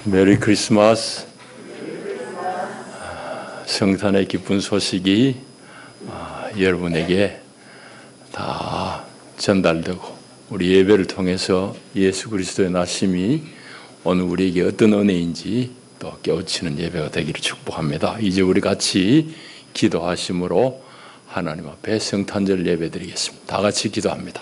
메리 크리스마스. 성탄의 기쁜 소식이 여러분에게 다 전달되고 우리 예배를 통해서 예수 그리스도의 나심이 오늘 우리에게 어떤 은혜인지 또 깨우치는 예배가 되기를 축복합니다. 이제 우리 같이 기도하심으로 하나님 앞에 성탄절 예배 드리겠습니다. 다 같이 기도합니다.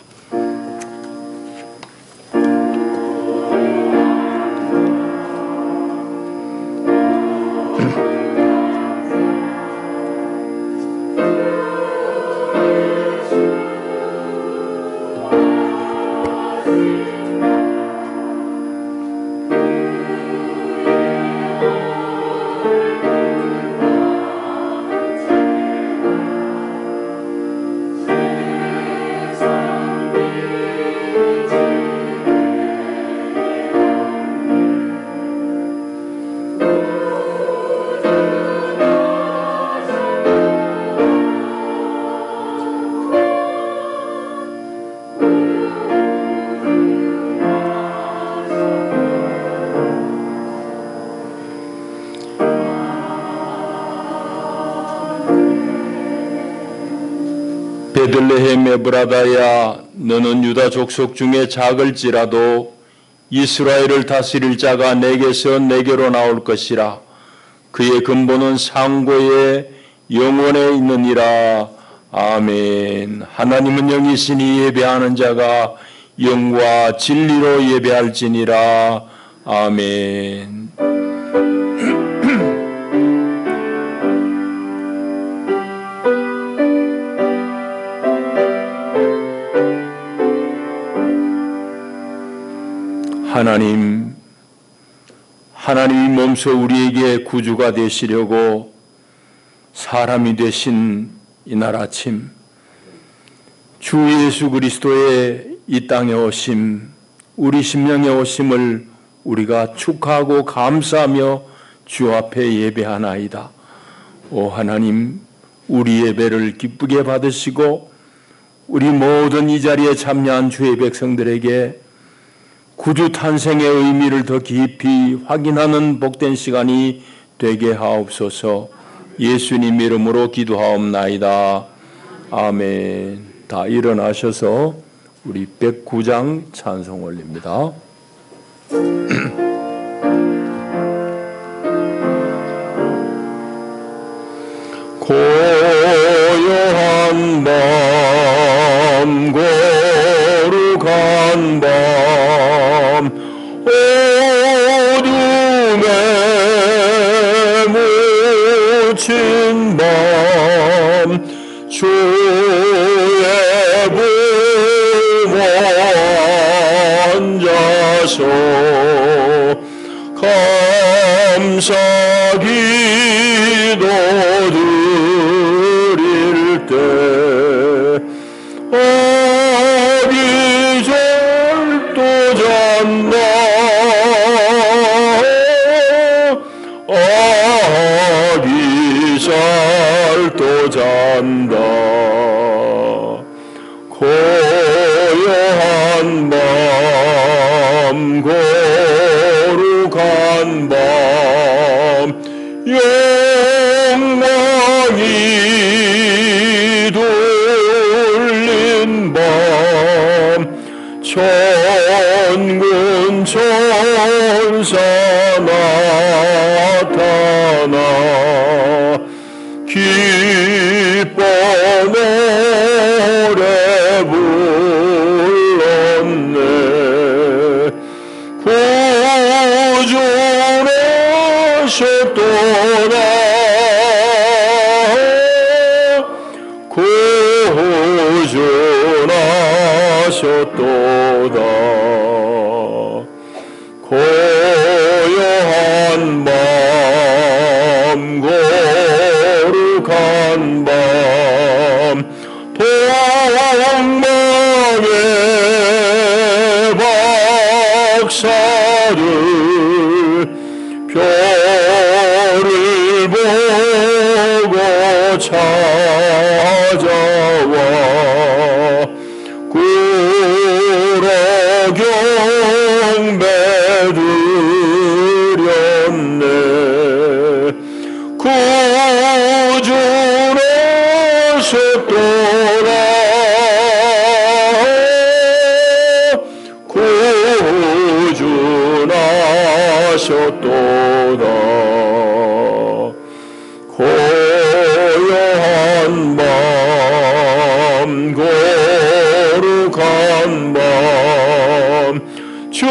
베들레헴 에브라다야, 너는 유다 족속 중에 작을지라도 이스라엘을 다스릴 자가 내게서 내게로 나올 것이라. 그의 근본은 상고의 영원에 있느니라. 아멘. 하나님은 영이시니 예배하는 자가 영과 진리로 예배할지니라. 아멘. 하나님이 몸소 우리에게 구주가 되시려고 사람이 되신 이날 아침, 주 예수 그리스도의 이 땅에 오심, 우리 심령에 오심을 우리가 축하하고 감사하며 주 앞에 예배하나이다. 오 하나님, 우리 예배를 기쁘게 받으시고 우리 모든 이 자리에 참여한 주의 백성들에게 구주 탄생의 의미를 더 깊이 확인하는 복된 시간이 되게 하옵소서. 예수님 이름으로 기도하옵나이다. 아멘. 다 일어나셔서 우리 109장 찬송 올립니다. 고요한 밤, 거룩한 밤, 어둠에 묻힌 밤, 주의 보좌 앉아서 감사 기도 드릴 때 아기절도 잔다. 아기살도 잔다. 고요한 밤, 거룩한 밤, 영광이 돌린 밤, 천군 천사 나타나 기뻐 노래 불렀네. 구주하셨도다. 구주하셨도다. 고요한 밤, 거룩한 밤, 동방의 박사들 별을 보고 찾아와 구러 경배 드려 주존하셨도다. 고요한 밤 거룩한 밤 주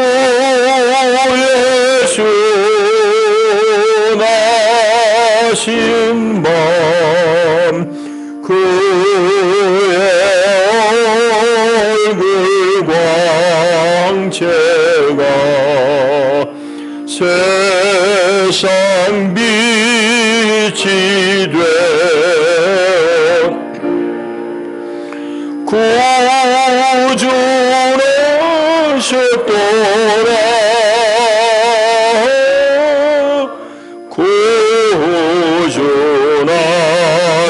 예수 나신 밤 그의 얼굴 광채가 세상 빛이 되어 구주하셨도다.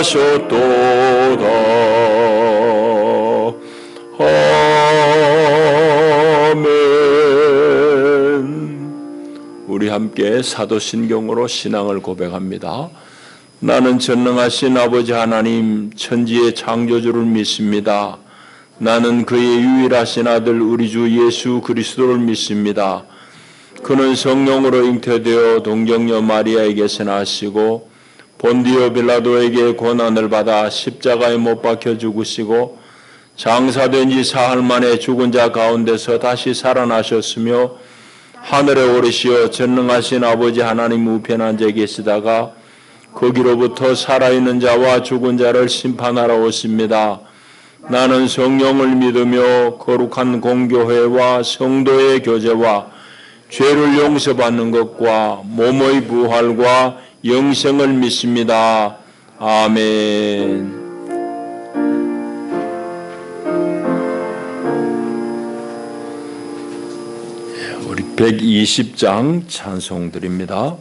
구주하셨도다. 아멘. 우리 함께 사도신경으로 신앙을 고백합니다. 나는 전능하신 아버지 하나님 천지의 창조주를 믿습니다. 나는 그의 유일하신 아들 우리 주 예수 그리스도를 믿습니다. 그는 성령으로 잉태되어 동정녀 마리아에게서 나시고 본디오 빌라도에게 고난을 받아 십자가에 못 박혀 죽으시고 장사된 지 사흘 만에 죽은 자 가운데서 다시 살아나셨으며 하늘에 오르시어 전능하신 아버지 하나님 우편에 앉아 계시다가 거기로부터 살아있는 자와 죽은 자를 심판하러 오십니다. 나는 성령을 믿으며 거룩한 공교회와 성도의 교제와 죄를 용서받는 것과 몸의 부활과 영생을 믿습니다. 아멘. 우리 120장 찬송 드립니다.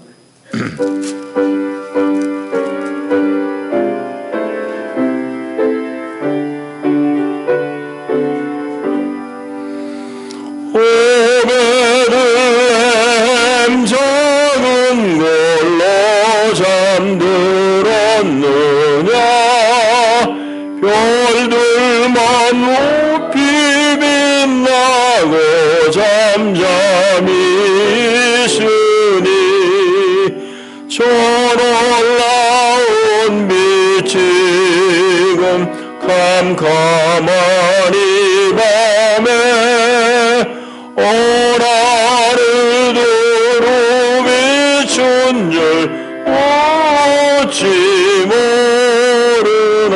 오베들렘 작은 걸로 잠들었느냐 별들만 높이 빛나고 잠잠히 있으니 저 놀라운 빛이 지금 캄캄하니 밤에 오라를 두루 비춘 줄 어찌 모르나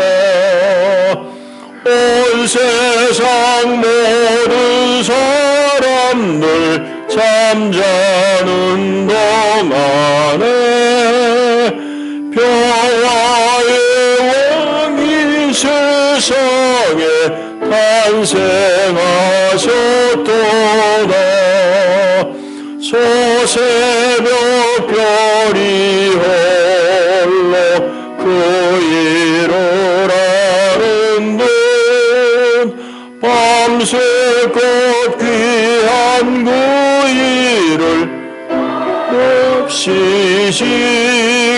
온 세상 모든 사람들 잠자는 동안에 평화의 왕이 세상에 탄생하셨도다. 소새벽 별이 홀로 그 일을 아는 듯 밤새껏 귀한 그 일을 몹시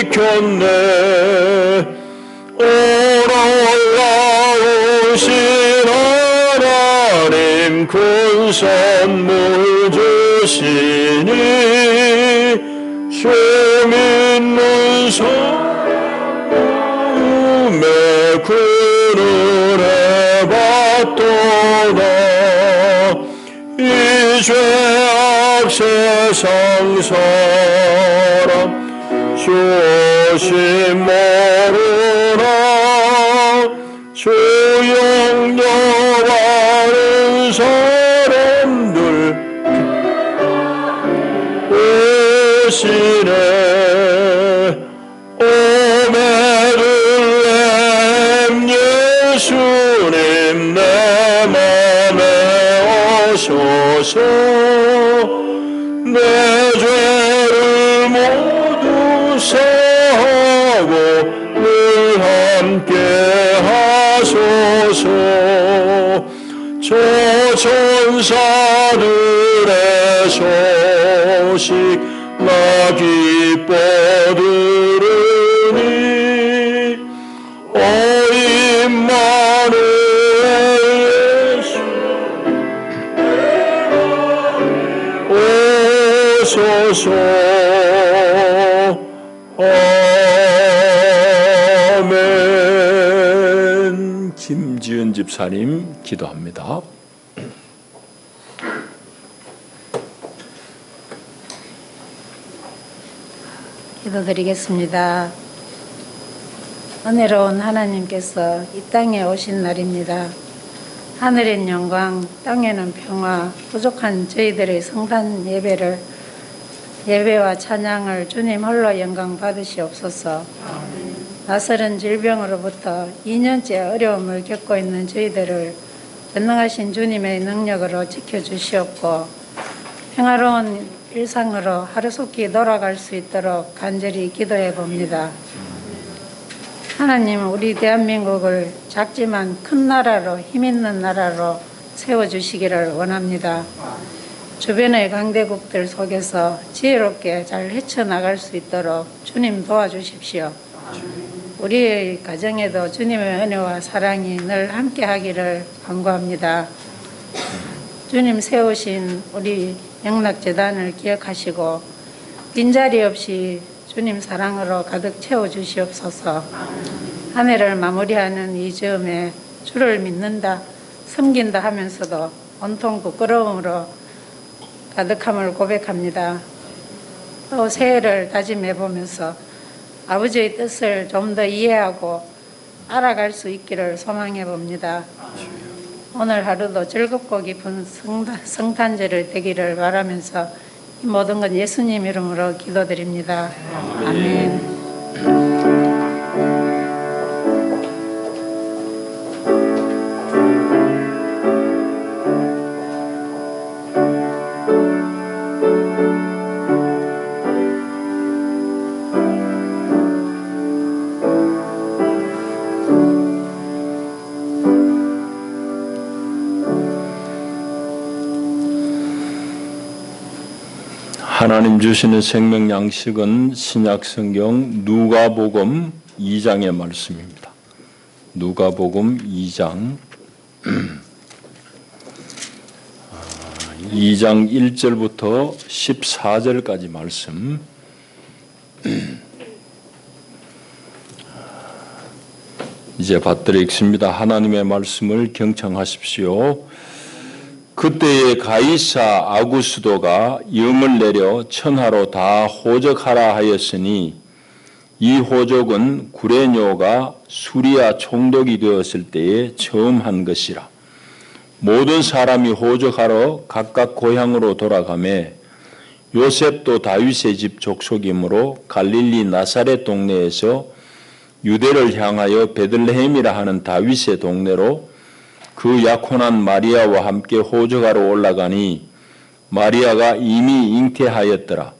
지켰네. 올라오신 하나님 큰 선물 주시니 주 믿는 사람의 그늘에 받도다. 이 죄악 세상 사람 조심 모르나 주 영접하는 사람들 오시네. 오메들렘 예수님 내 맘에 오소서. 내 죄를 모두 사하고 늘 함께 하소서. 저 천사들의 소식 나 기뻐 들으니 오 임마누엘 예수 오소서. 주옵소서. 아멘. 김지은 집사님 기도합니다. 기도드리겠습니다. 은혜로운 하나님께서 이 땅에 오신 날입니다. 하늘엔 영광, 땅에는 평화, 부족한 저희들의 성탄 예배와 찬양을 주님 홀로 영광 받으시옵소서. 낯설은 질병으로부터 2년째 어려움을 겪고 있는 저희들을 전능하신 주님의 능력으로 지켜주시옵고 평화로운 일상으로 하루속히 돌아갈 수 있도록 간절히 기도해 봅니다. 하나님, 우리 대한민국을 작지만 큰 나라로, 힘있는 나라로 세워주시기를 원합니다. 주변의 강대국들 속에서 지혜롭게 잘 헤쳐나갈 수 있도록 주님 도와주십시오. 우리의 가정에도 주님의 은혜와 사랑이 늘 함께 하기를 간구합니다. 주님 세우신 우리 영락재단을 기억하시고 빈자리 없이 주님 사랑으로 가득 채워주시옵소서. 한 해를 마무리하는 이 즈음에 주를 믿는다, 섬긴다 하면서도 온통 부끄러움으로 가득함을 고백합니다. 또 새해를 다짐해 보면서 아버지의 뜻을 좀 더 이해하고 알아갈 수 있기를 소망해 봅니다. 오늘 하루도 즐겁고 기쁜 성탄절을 되기를 바라면서 이 모든 건 예수님 이름으로 기도드립니다. 아멘. 하나님 주시는 생명 양식은 신약성경 누가복음 2장의 말씀입니다. 누가복음 2장 2장 1절부터 14절까지 말씀. 이제 받들어 읽습니다. 하나님의 말씀을 경청하십시오. 그때에 가이사 아구스도가 영을 내려 천하로 다 호적하라 하였으니 이 호적은 구레뇨가 수리아 총독이 되었을 때에 처음 한 것이라. 모든 사람이 호적하러 각각 고향으로 돌아가매 요셉도 다윗의 집 족속이므로 갈릴리 나사렛 동네에서 유대를 향하여 베들레헴이라 하는 다윗의 동네로 그 약혼한 마리아와 함께 호적하러 올라가니 마리아가 이미 잉태하였더라.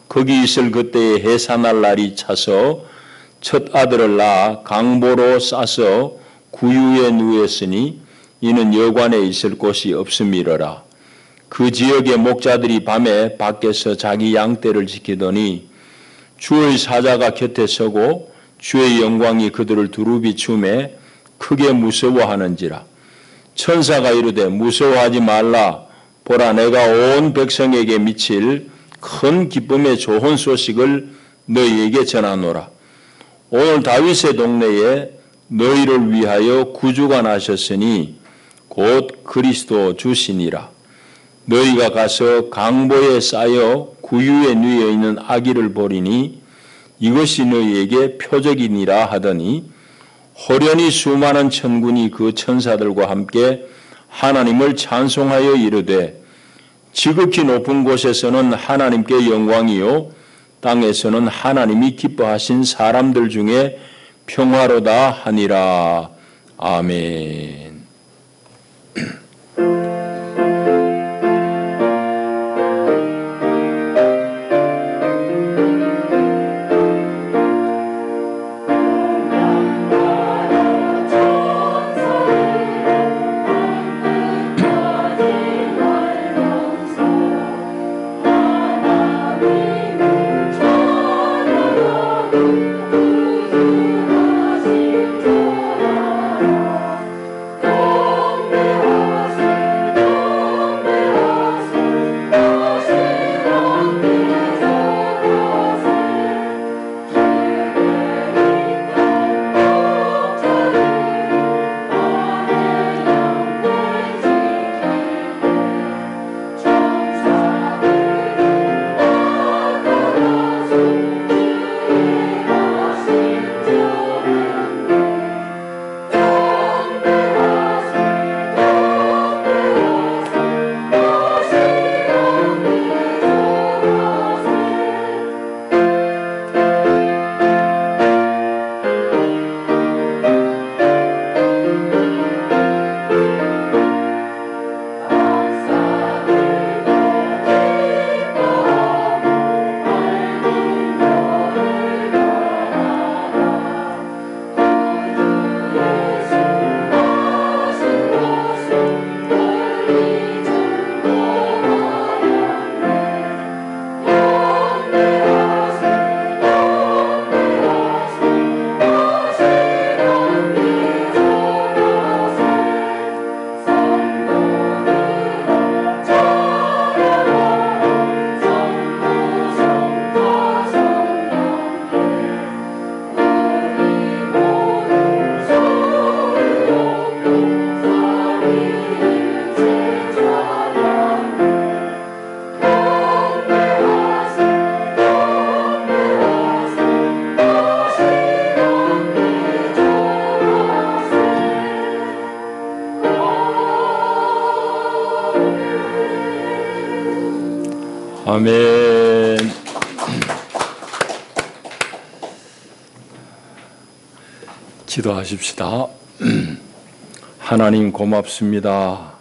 거기 있을 그때에 해산할 날이 차서 첫 아들을 낳아 강보로 싸서 구유에 누웠으니 이는 여관에 있을 곳이 없음이러라. 그 지역의 목자들이 밤에 밖에서 자기 양떼를 지키더니 주의 사자가 곁에 서고 주의 영광이 그들을 두루 비추매 크게 무서워하는지라. 천사가 이르되 무서워하지 말라. 보라, 내가 온 백성에게 미칠 큰 기쁨의 좋은 소식을 너희에게 전하노라. 오늘 다윗의 동네에 너희를 위하여 구주가 나셨으니 곧 그리스도 주시니라. 너희가 가서 강보에 쌓여 구유에 누워 있는 아기를 보리니 이것이 너희에게 표적이니라 하더니 호련히 수많은 천군이 그 천사들과 함께 하나님을 찬송하여 이르되 지극히 높은 곳에서는 하나님께 영광이요 땅에서는 하나님이 기뻐하신 사람들 중에 평화로다 하니라. 아멘. 기도하십시다. 하나님 고맙습니다.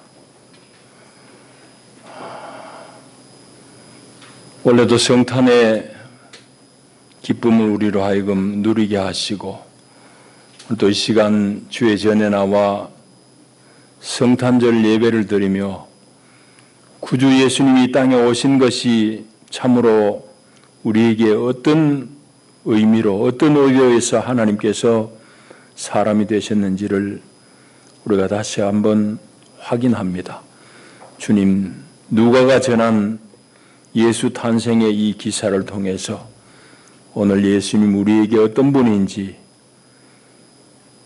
원래도 성탄의 기쁨을 우리로 하여금 누리게 하시고 또 이 시간 주의 전에 나와 성탄절 예배를 드리며 구주 예수님이 이 땅에 오신 것이 참으로 우리에게 어떤 의미로 어떤 의도에서 하나님께서 사람이 되셨는지를 우리가 다시 한번 확인합니다. 주님, 누가가 전한 예수 탄생의 이 기사를 통해서 오늘 예수님 우리에게 어떤 분인지,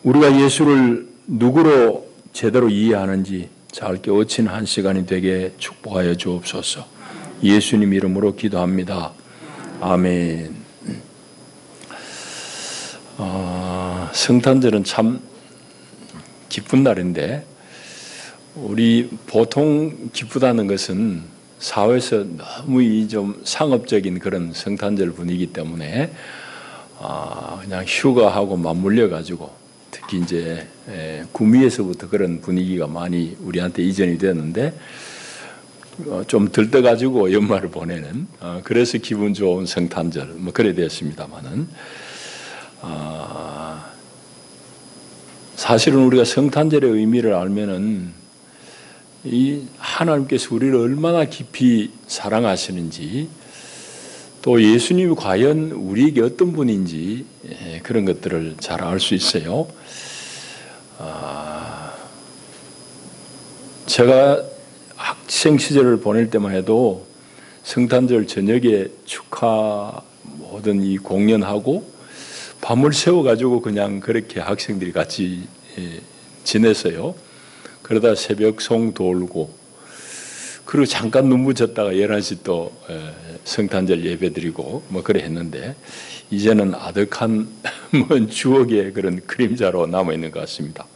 우리가 예수를 누구로 제대로 이해하는지 잘 깨우치는 한 시간이 되게 축복하여 주옵소서. 예수님 이름으로 기도합니다. 아멘. 성탄절은 참 기쁜 날인데, 우리 보통 기쁘다는 것은 사회에서 너무 이 좀 상업적인 그런 성탄절 분위기 때문에 그냥 휴가하고 맞물려 가지고, 특히 이제 구미에서부터 그런 분위기가 많이 우리한테 이전이 되었는데 좀 들떠 가지고 연말을 보내는, 그래서 기분 좋은 성탄절 뭐 그래 되었습니다만은, 사실은 우리가 성탄절의 의미를 알면은 이 하나님께서 우리를 얼마나 깊이 사랑하시는지, 또 예수님이 과연 우리에게 어떤 분인지 그런 것들을 잘 알 수 있어요. 제가 학생 시절을 보낼 때만 해도 성탄절 저녁에 축하 모든 이 공연하고 밤을 새워가지고 그냥 그렇게 학생들이 같이 지냈어요. 그러다 새벽송 돌고, 그리고 잠깐 눈 붙였다가 11시 또 성탄절 예배 드리고 뭐 그래 했는데, 이제는 아득한 먼 추억의 그런 그림자로 남아있는 것 같습니다.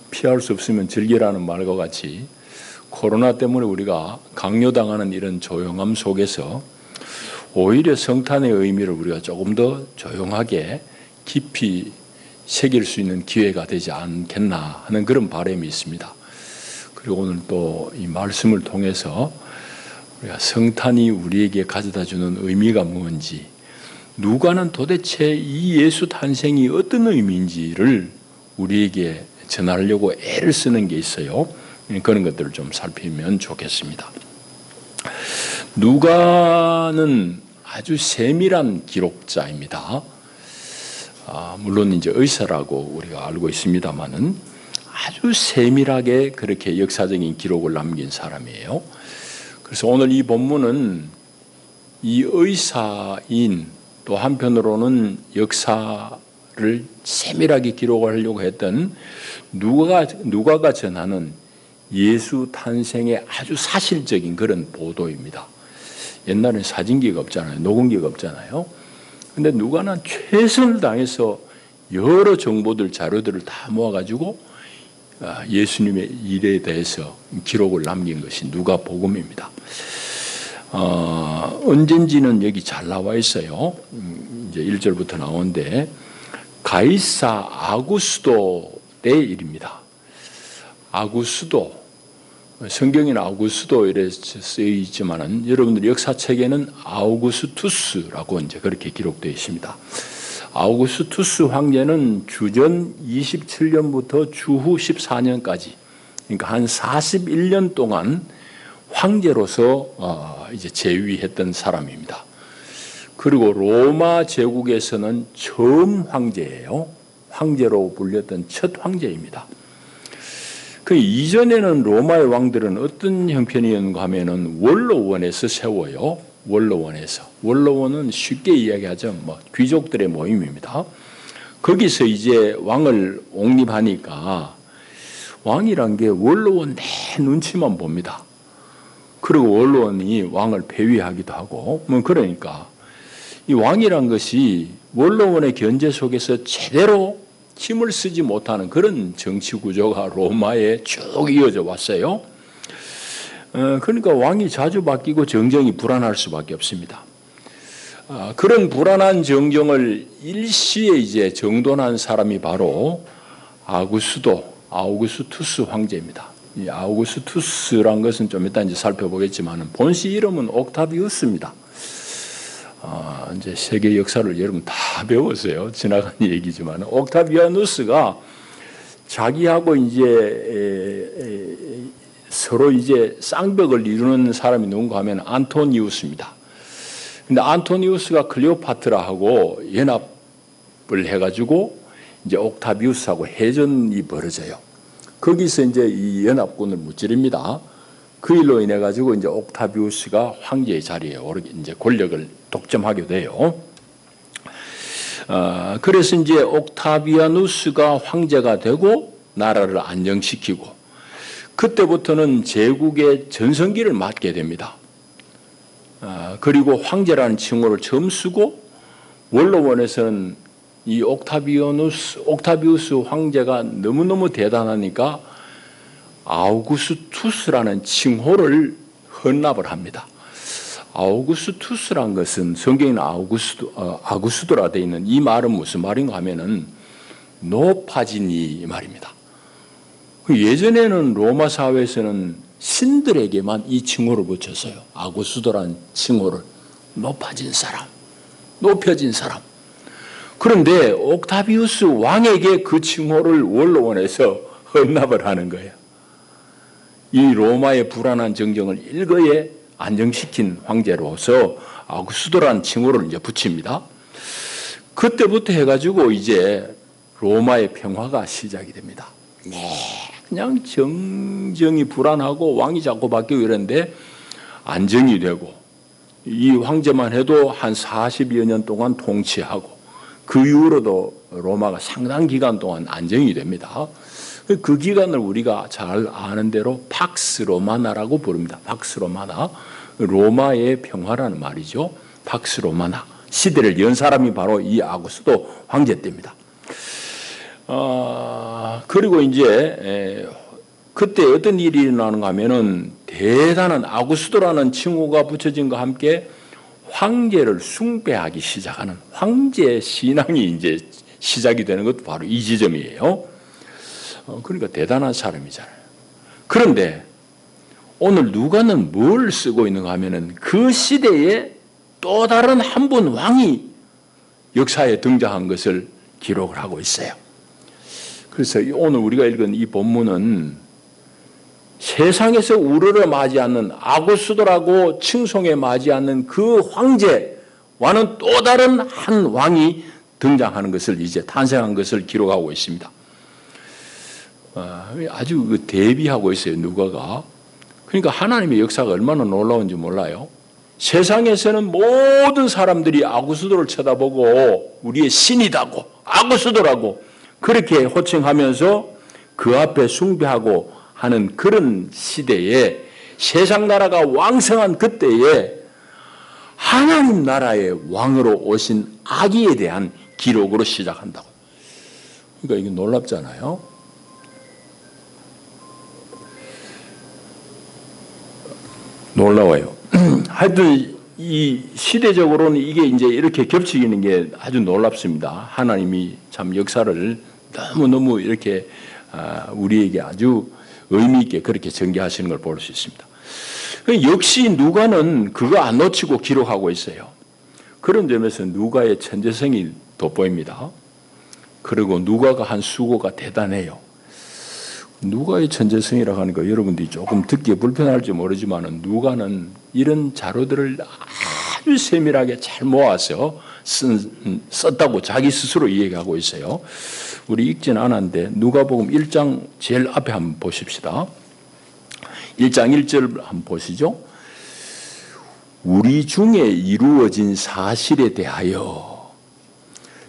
피할 수 없으면 즐기라는 말과 같이 코로나 때문에 우리가 강요당하는 이런 조용함 속에서 오히려 성탄의 의미를 우리가 조금 더 조용하게 깊이 새길 수 있는 기회가 되지 않겠나 하는 그런 바람이 있습니다. 그리고 오늘 또 이 말씀을 통해서 우리가 성탄이 우리에게 가져다 주는 의미가 뭔지, 누가는 도대체 이 예수 탄생이 어떤 의미인지를 우리에게 전하려고 애를 쓰는 게 있어요. 그런 것들을 좀 살피면 좋겠습니다. 누가는 아주 세밀한 기록자입니다. 물론 이제 의사라고 우리가 알고 있습니다만은 아주 세밀하게 그렇게 역사적인 기록을 남긴 사람이에요. 그래서 오늘 이 본문은 이 의사인, 또 한편으로는 역사를 세밀하게 기록하려고 했던 누가가 전하는 예수 탄생의 아주 사실적인 그런 보도입니다. 옛날에는 사진기가 없잖아요. 녹음기가 없잖아요. 근데 누가는 최선을 다해서 여러 정보들, 자료들을 다 모아가지고 예수님의 일에 대해서 기록을 남긴 것이 누가복음입니다. 언젠지는 여기 잘 나와 있어요. 이제 1절부터 나오는데, 가이사 아구스도 때 일입니다. 아구스도, 성경에는 아구스도 이래 쓰여 있지만은 여러분들 역사책에는 아우구스투스라고 이제 그렇게 기록되어 있습니다. 아우구스투스 황제는 주전 27년부터 주후 14년까지, 그러니까 한 41년 동안 황제로서 이제 재위했던 사람입니다. 그리고 로마 제국에서는 처음 황제예요. 황제로 불렸던 첫 황제입니다. 그 이전에는 로마의 왕들은 어떤 형편이었는가 하면은 원로원에서 세워요. 원로원은 쉽게 이야기하죠. 뭐 귀족들의 모임입니다. 거기서 이제 왕을 옹립하니까 왕이란 게 원로원 내 눈치만 봅니다. 그리고 원로원이 왕을 폐위하기도 하고, 뭐 그러니까 이 왕이란 것이 원로원의 견제 속에서 제대로 힘을 쓰지 못하는 그런 정치 구조가 로마에 쭉 이어져 왔어요. 그러니까 왕이 자주 바뀌고 정정이 불안할 수밖에 없습니다. 그런 불안한 정경을 일시에 이제 정돈한 사람이 바로 아우구스투스 황제입니다. 이 아우구스투스란 것은 좀 이따 이제 살펴보겠지만 본시 이름은 옥타비우스입니다. 이제 세계 역사를 여러분 다 배웠어요. 지나간 얘기지만 옥타비아누스가 자기하고 이제 서로 이제 쌍벽을 이루는 사람이 누군가 하면 안토니우스입니다. 근데 안토니우스가 클레오파트라하고 연합을 해가지고 이제 옥타비우스하고 해전이 벌어져요. 거기서 이제 이 연합군을 무찌릅니다. 그 일로 인해 가지고 이제 옥타비우스가 황제의 자리에 오르게 이제 권력을 독점하게 돼요. 그래서 이제 옥타비아누스가 황제가 되고 나라를 안정시키고 그때부터는 제국의 전성기를 맞게 됩니다. 그리고 황제라는 칭호를 처음 쓰고 원로원에서는 이 옥타비우스 황제가 너무너무 대단하니까 아우구스투스라는 칭호를 헌납을 합니다. 아우구스투스란 것은 성경에는 아구스도라 되어 있는 이 말은 무슨 말인가 하면은 높아진 이 말입니다. 예전에는 로마 사회에서는 신들에게만 이 칭호를 붙였어요. 아구스도라는 칭호를 높아진 사람, 높여진 사람. 그런데 옥타비우스 왕에게 그 칭호를 원로원에서 헌납을 하는 거예요. 이 로마의 불안한 정경을 일거에 안정시킨 황제로서 아구스도라는 칭호를 이제 붙입니다. 그때부터 해가지고 이제 로마의 평화가 시작이 됩니다. 그냥 정정이 불안하고 왕이 자꾸 바뀌고 이랬는데 안정이 되고 이 황제만 해도 한 40여 년 동안 통치하고 그 이후로도 로마가 상당 기간 동안 안정이 됩니다. 그 기간을 우리가 잘 아는 대로 팍스 로마나라고 부릅니다. 팍스 로마나, 로마의 평화라는 말이죠. 팍스 로마나. 시대를 연 사람이 바로 이 아구스도 황제 때입니다. 그리고 이제 그때 어떤 일이 일어나는가 하면은 대단한 아구스도라는 칭호가 붙여진과 함께 황제를 숭배하기 시작하는 황제 신앙이 이제 시작이 되는 것도 바로 이 지점이에요. 그러니까 대단한 사람이잖아요. 그런데 오늘 누가는 뭘 쓰고 있는가 하면은 그 시대에 또 다른 한 분 왕이 역사에 등장한 것을 기록을 하고 있어요. 그래서 오늘 우리가 읽은 이 본문은 세상에서 우러러 마지 않는 아구스도라고 칭송에 마지 않는 그 황제와는 또 다른 한 왕이 등장하는 것을 이제 탄생한 것을 기록하고 있습니다. 아주 대비하고 있어요, 누가가. 그러니까 하나님의 역사가 얼마나 놀라운지 몰라요. 세상에서는 모든 사람들이 아구스도를 쳐다보고 우리의 신이다고 아구스도라고 그렇게 호칭하면서 그 앞에 숭배하고 하는 그런 시대에 세상 나라가 왕성한 그때에 하나님 나라의 왕으로 오신 아기에 대한 기록으로 시작한다고. 그러니까 이게 놀랍잖아요. 놀라워요. 하여튼 이 시대적으로는 이게 이제 이렇게 겹치는 게 아주 놀랍습니다. 하나님이 참 역사를 너무너무 이렇게 우리에게 아주 의미 있게 그렇게 전개하시는 걸 볼 수 있습니다. 역시 누가는 그거 안 놓치고 기록하고 있어요. 그런 점에서 누가의 천재성이 돋보입니다. 그리고 누가가 한 수고가 대단해요. 누가의 천재성이라고 하는 거 여러분들이 조금 듣기 불편할지 모르지만 누가는 이런 자료들을 아주 세밀하게 잘 모아서 썼다고 자기 스스로 이야기하고 있어요. 우리 읽진 않았는데 누가복음 1장 제일 앞에 한번 보십시다. 1장 1절 한번 보시죠. 우리 중에 이루어진 사실에 대하여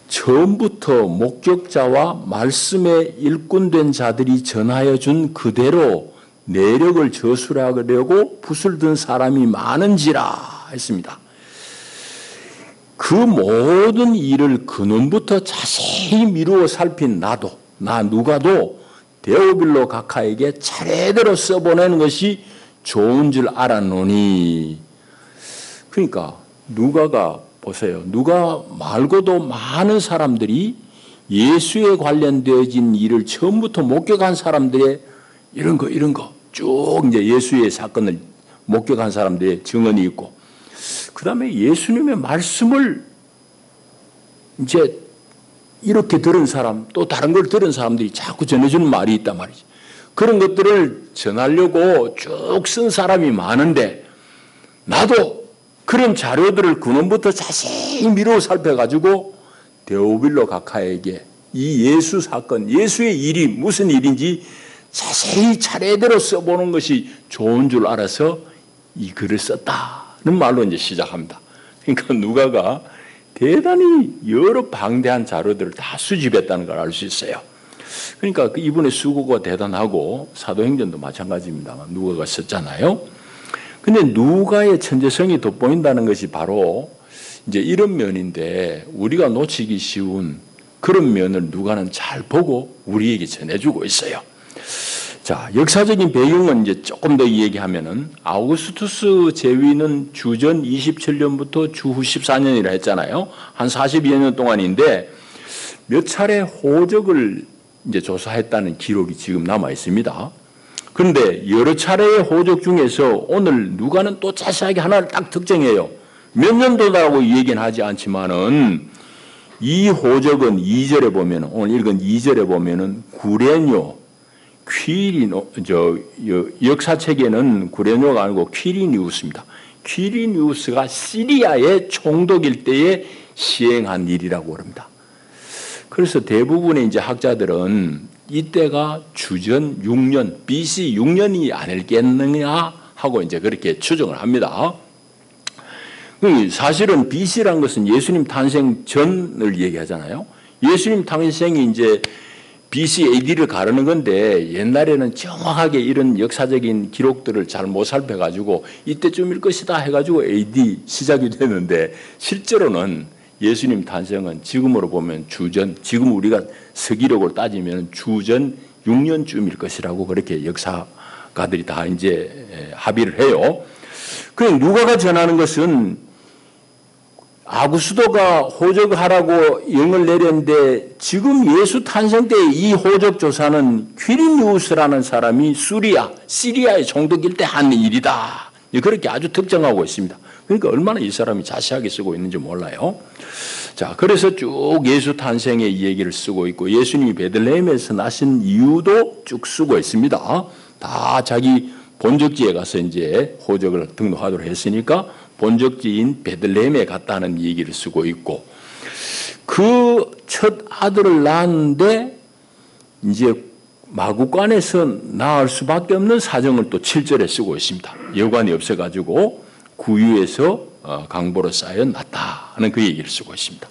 처음부터 목격자와 말씀에 일꾼된 자들이 전하여 준 그대로 내력을 저술하려고 붓을 든 사람이 많은지라 했습니다. 그 모든 일을 근원부터 자세히 미루어 살핀 나 누가도 데오빌로 각하에게 차례대로 써보내는 것이 좋은 줄 알았노니. 그러니까 누가가 보세요. 누가 말고도 많은 사람들이 예수에 관련되어진 일을 처음부터 목격한 사람들의 이런 거 쭉 이제 예수의 사건을 목격한 사람들의 증언이 있고, 그 다음에 예수님의 말씀을 이제 이렇게 들은 사람, 또 다른 걸 들은 사람들이 자꾸 전해주는 말이 있단 말이지. 그런 것들을 전하려고 쭉 쓴 사람이 많은데, 나도 그런 자료들을 근원부터 자세히 미루어 살펴가지고 데오빌로 각하에게 이 예수 사건, 예수의 일이 무슨 일인지 자세히 차례대로 써보는 것이 좋은 줄 알아서 이 글을 썼다는 말로 이제 시작합니다. 그러니까 누가가 대단히 여러 방대한 자료들을 다 수집했다는 걸 알 수 있어요. 그러니까 이분의 수고가 대단하고 사도행전도 마찬가지입니다만 누가가 썼잖아요. 근데 누가의 천재성이 돋보인다는 것이 바로 이제 이런 면인데, 우리가 놓치기 쉬운 그런 면을 누가는 잘 보고 우리에게 전해주고 있어요. 자, 역사적인 배경은 이제 조금 더 얘기하면은, 아우구스투스 제위는 주전 27년부터 주후 14년이라 했잖아요. 한 42여 년 동안인데 몇 차례 호적을 이제 조사했다는 기록이 지금 남아 있습니다. 그런데 여러 차례의 호적 중에서 오늘 누가는 또 자세하게 하나를 딱 특정해요. 몇 년도라고 얘기는 하지 않지만은 이 호적은 2절에 보면은, 오늘 읽은 2절에 보면은 구레뇨, 퀴리노, 역사책에는 구레뇨가 아니고 퀴리니우스입니다. 퀴리니우스가 시리아의 총독일 때에 시행한 일이라고 합니다. 그래서 대부분의 이제 학자들은 이때가 주전 6년, BC 6년이 아닐겠느냐 하고 이제 그렇게 추정을 합니다. 사실은 BC라는 것은 예수님 탄생 전을 얘기하잖아요. 예수님 탄생이 이제 BC AD를 가르는 건데, 옛날에는 정확하게 이런 역사적인 기록들을 잘 못 살펴가지고 이때쯤일 것이다 해가지고 AD 시작이 되는데, 실제로는 예수님 탄생은 지금으로 보면 주전, 지금 우리가 서기록을 따지면 주전 6년쯤일 것이라고 그렇게 역사가들이 다 이제 합의를 해요. 그 누가가 전하는 것은 아구스도가 호적하라고 영을 내렸는데, 지금 예수 탄생 때 이 호적 조사는 퀴리니우스라는 사람이 시리아의 총독일 때 한 일이다. 그렇게 아주 특정하고 있습니다. 그러니까 얼마나 이 사람이 자세하게 쓰고 있는지 몰라요. 자, 그래서 쭉 예수 탄생의 얘기를 쓰고 있고, 예수님이 베들레헴에서 나신 이유도 쭉 쓰고 있습니다. 다 자기 본적지에 가서 이제 호적을 등록하도록 했으니까 본적지인 베들레헴에 갔다는 얘기를 쓰고 있고, 그 첫 아들을 낳았는데 이제 마구간에서 낳을 수밖에 없는 사정을 또 7절에 쓰고 있습니다. 여관이 없어가지고 구유에서 강보로 쌓여 낳았다는 그 얘기를 쓰고 있습니다.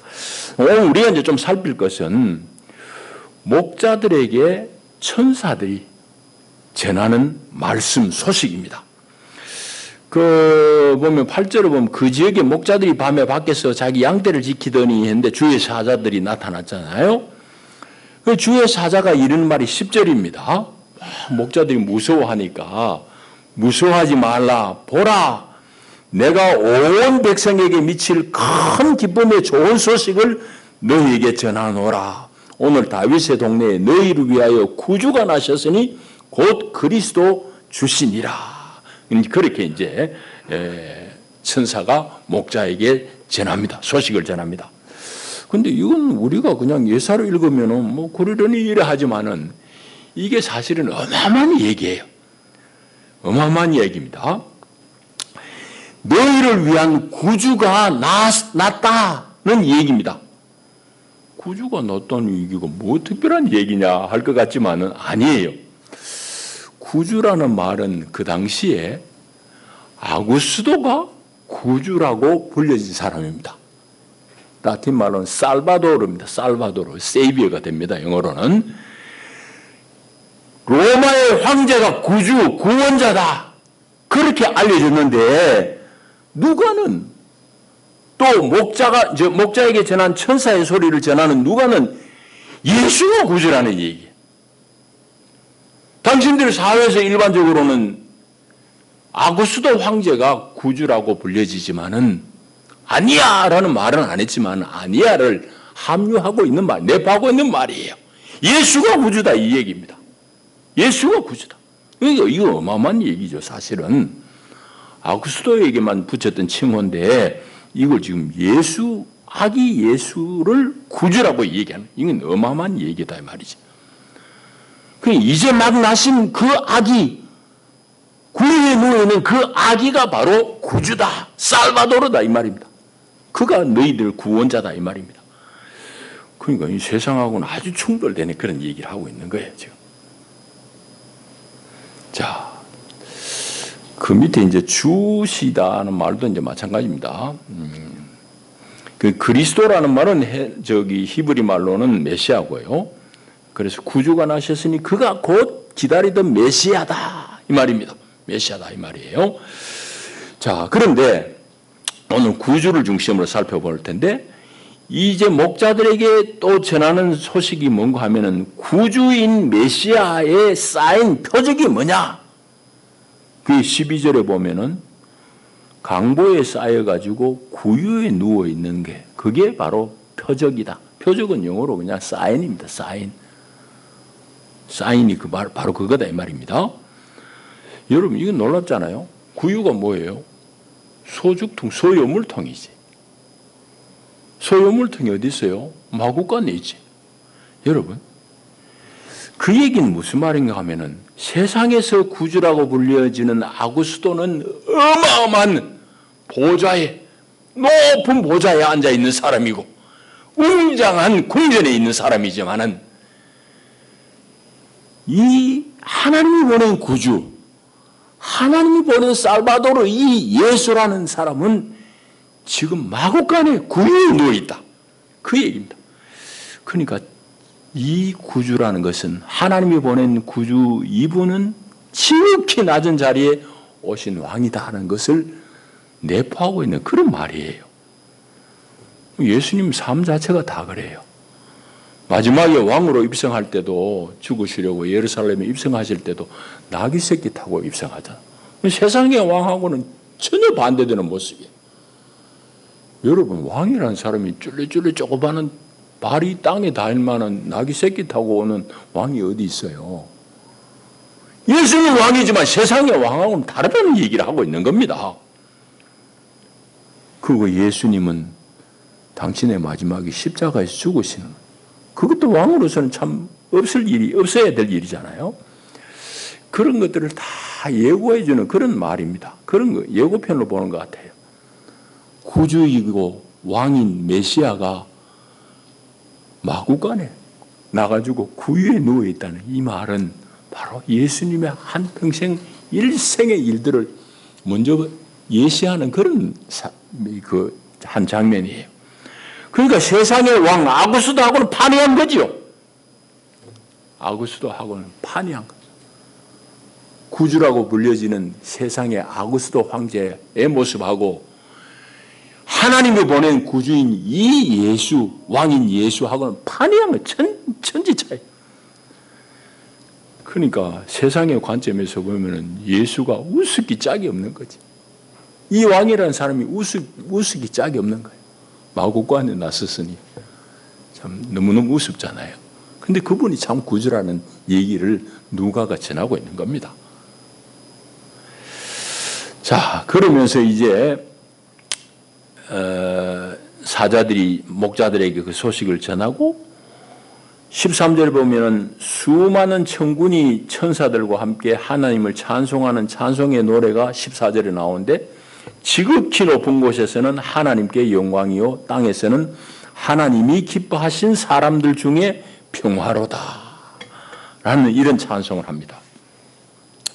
오늘 우리가 이제 좀 살필 것은 목자들에게 천사들이 전하는 말씀 소식입니다. 보면 8절을 보면 그 지역의 목자들이 밤에 밖에서 자기 양떼를 지키더니 했는데 주의 사자들이 나타났잖아요. 그 주의 사자가 이르는 말이 10절입니다. 목자들이 무서워하니까 무서워하지 말라. 보라. 내가 온 백성에게 미칠 큰 기쁨의 좋은 소식을 너희에게 전하노라. 오늘 다윗의 동네에 너희를 위하여 구주가 나셨으니 곧 그리스도 주시니라. 그렇게 이제 천사가 목자에게 전합니다. 소식을 전합니다. 근데 이건 우리가 그냥 예사로 읽으면은 뭐 그러려니 이래 하지만은 이게 사실은 어마어마한 얘기예요. 어마어마한 얘기입니다. 너희를 위한 구주가 났다는 얘기입니다. 구주가 났다는 얘기가 뭐 특별한 얘기냐 할 것 같지만은 아니에요. 구주라는 말은 그 당시에 아구스도가 구주라고 불려진 사람입니다. 라틴 말로는 살바도르입니다. 살바도르, 세이비어가 됩니다. 영어로는. 로마의 황제가 구주, 구원자다. 그렇게 알려졌는데, 누가는 또 목자에게 전한 천사의 소리를 전하는 누가는 예수가 구주라는 얘기예요. 당신들 사회에서 일반적으로는 아구스도 황제가 구주라고 불려지지만은 아니야 라는 말은 안 했지만 아니야를 함유하고 있는 말, 내포하고 있는 말이에요. 예수가 구주다 이 얘기입니다. 예수가 구주다. 그러니까 이거 어마어마한 얘기죠. 사실은 아구스도에게만 붙였던 칭호인데 이걸 지금 예수, 아기 예수를 구주라고 얘기하는, 이건 어마어마한 얘기다 이 말이죠. 이제 막 나신 그 아기, 구유에 누워있는 그 아기가 바로 구주다, 살바도르다 이 말입니다. 그가 너희들 구원자다 이 말입니다. 그러니까 이 세상하고는 아주 충돌되는 그런 얘기를 하고 있는 거예요 지금. 자, 그 밑에 이제 주시다는 말도 이제 마찬가지입니다. 그 그리스도라는 말은 히브리 말로는 메시아고요. 그래서 구주가 나셨으니 그가 곧 기다리던 메시아다 이 말입니다. 메시아다 이 말이에요. 자, 그런데 오늘 구주를 중심으로 살펴볼 텐데 이제 목자들에게 또 전하는 소식이 뭔가 하면은 구주인 메시아의 쌓인 표적이 뭐냐? 그 12절에 보면은 강보에 쌓여가지고 구유에 누워 있는 게 그게 바로 표적이다. 표적은 영어로 그냥 사인입니다. 사인. 사인이 바로 그거다 이 말입니다. 여러분 이건 놀랍잖아요. 구유가 뭐예요? 소죽통, 소요물통이지. 소요물통이 어디 있어요? 마구간에 있지. 여러분 그 얘기는 무슨 말인가 하면은 세상에서 구주라고 불려지는 아구스도는 어마어마한 보좌에, 높은 보좌에 앉아있는 사람이고 웅장한 궁전에 있는 사람이지만은 이 하나님이 보낸 구주, 하나님이 보낸 살바도르 이 예수라는 사람은 지금 마구간에 구유에 누워있다. 그 얘기입니다. 그러니까 이 구주라는 것은 하나님이 보낸 구주 이분은 지극히 낮은 자리에 오신 왕이다 하는 것을 내포하고 있는 그런 말이에요. 예수님 삶 자체가 다 그래요. 마지막에 왕으로 입성할 때도 죽으시려고 예루살렘에 입성하실 때도 나귀 새끼 타고 입성하잖아. 세상의 왕하고는 전혀 반대되는 모습이에요. 여러분 왕이라는 사람이 쫄래쫄래 조그마한 발이 땅에 닿을 만한 나귀 새끼 타고 오는 왕이 어디 있어요? 예수는 왕이지만 세상의 왕하고는 다르다는 얘기를 하고 있는 겁니다. 그리고 예수님은 당신의 마지막에 십자가에서 죽으시는, 그것도 왕으로서는 참 없어야 될 일이잖아요. 그런 것들을 다 예고해주는 그런 말입니다. 그런 거 예고편으로 보는 것 같아요. 구주이고 왕인 메시아가 마구간에 나가지고 구유에 누워있다는 이 말은 바로 예수님의 한평생 일생의 일들을 먼저 예시하는 그런 한 장면이에요. 그러니까 세상의 왕 아구스도하고는 판이한 거죠. 아구스도하고는 판이한 거죠. 구주라고 불려지는 세상의 아구스도 황제의 모습하고 하나님이 보낸 구주인 이 예수, 왕인 예수하고는 판이한 거, 천지 차이. 그러니까 세상의 관점에서 보면은 예수가 우습기 짝이 없는 거지. 이 왕이라는 사람이 우습기 짝이 없는 거예요. 마구간에 나섰으니 참 너무너무 우습잖아요. 근데 그분이 참 구주라는 얘기를 누가가 전하고 있는 겁니다. 자, 그러면서 이제 사자들이 목자들에게 그 소식을 전하고 13절에 보면은 수많은 천군이 천사들과 함께 하나님을 찬송하는 찬송의 노래가 14절에 나오는데 지극히 높은 곳에서는 하나님께 영광이요 땅에서는 하나님이 기뻐하신 사람들 중에 평화로다 라는 이런 찬송을 합니다.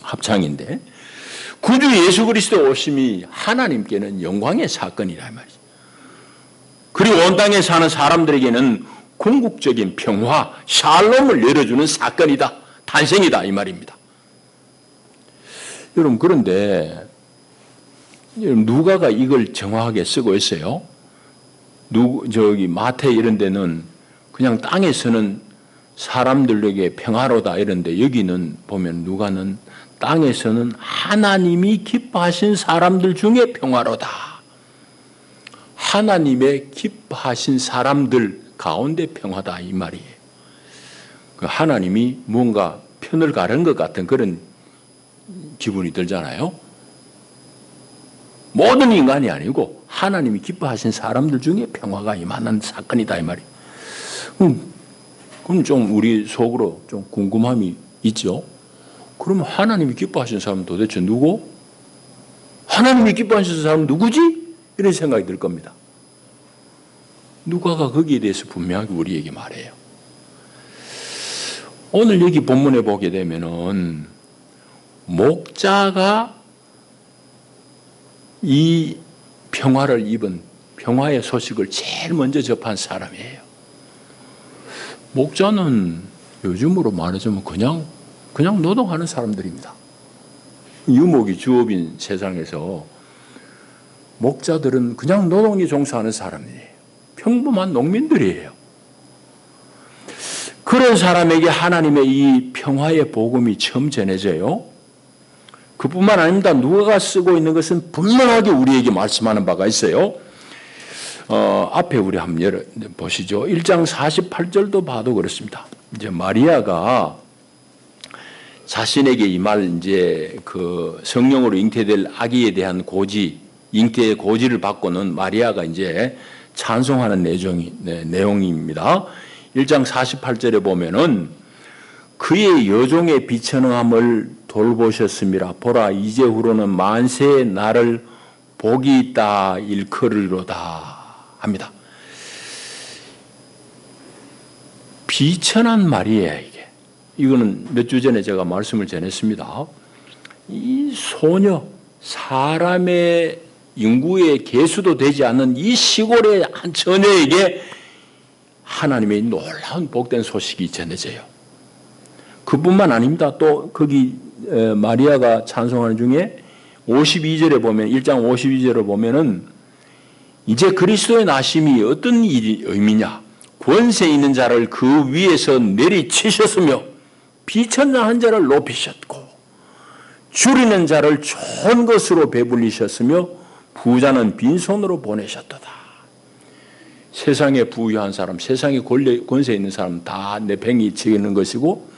합창인데 구주 예수 그리스도 오심이 하나님께는 영광의 사건이라 말이죠. 그리고 온 땅에 사는 사람들에게는 궁극적인 평화, 샬롬을 내려주는 사건이다, 탄생이다 이 말입니다. 여러분 그런데 누가가 이걸 정확하게 쓰고 있어요. 마태 이런 데는 그냥 땅에서는 사람들에게 평화로다 이런데 여기는 보면 누가는 땅에서는 하나님이 기뻐하신 사람들 중에 평화로다. 하나님의 기뻐하신 사람들 가운데 평화다 이 말이에요. 하나님이 뭔가 편을 가른 것 같은 그런 기분이 들잖아요. 모든 인간이 아니고 하나님이 기뻐하신 사람들 중에 평화가 임하는 사건이다 이 말이에요. 그럼 좀 우리 속으로 좀 궁금함이 있죠. 그러면 하나님이 기뻐하신 사람은 도대체 누구? 하나님이 기뻐하신 사람은 누구지? 이런 생각이 들 겁니다. 누가가 거기에 대해서 분명하게 우리에게 말해요. 오늘 여기 본문에 보게 되면은 목자가 이 평화를 입은 평화의 소식을 제일 먼저 접한 사람이에요. 목자는 요즘으로 말하자면 그냥 노동하는 사람들입니다. 유목이 주업인 세상에서 목자들은 그냥 노동에 종사하는 사람이에요. 평범한 농민들이에요. 그런 사람에게 하나님의 이 평화의 복음이 처음 전해져요. 그뿐만 아닙니다. 누가가 쓰고 있는 것은 분명하게 우리에게 말씀하는 바가 있어요. 앞에 우리 한번 보시죠. 1장 48절도 봐도 그렇습니다. 이제 마리아가 자신에게 이 말 이제 그 성령으로 잉태될 아기에 대한 잉태의 고지를 받고는 마리아가 이제 찬송하는 내용입니다. 1장 48절에 보면은 그의 여종의 비천함을 돌보셨음이라. 보라, 이제후로는 만세의 나를 복이 있다 일컬으리로다 합니다. 비천한 말이에요, 이게. 이거는 몇 주 전에 제가 말씀을 전했습니다. 이 소녀, 사람의 인구의 개수도 되지 않는 이 시골의 한 처녀에게 하나님의 놀라운 복된 소식이 전해져요. 그뿐만 아닙니다. 또 거기 마리아가 찬송하는 중에 52절에 보면 1장 52절에 보면은 이제 그리스도의 나심이 어떤 의미냐? 권세 있는 자를 그 위에서 내리치셨으며 비천한 자를 높이셨고 줄이는 자를 좋은 것으로 배불리셨으며 부자는 빈손으로 보내셨도다. 세상에 부유한 사람, 세상에 권세 있는 사람 다 내팽이 치는 것이고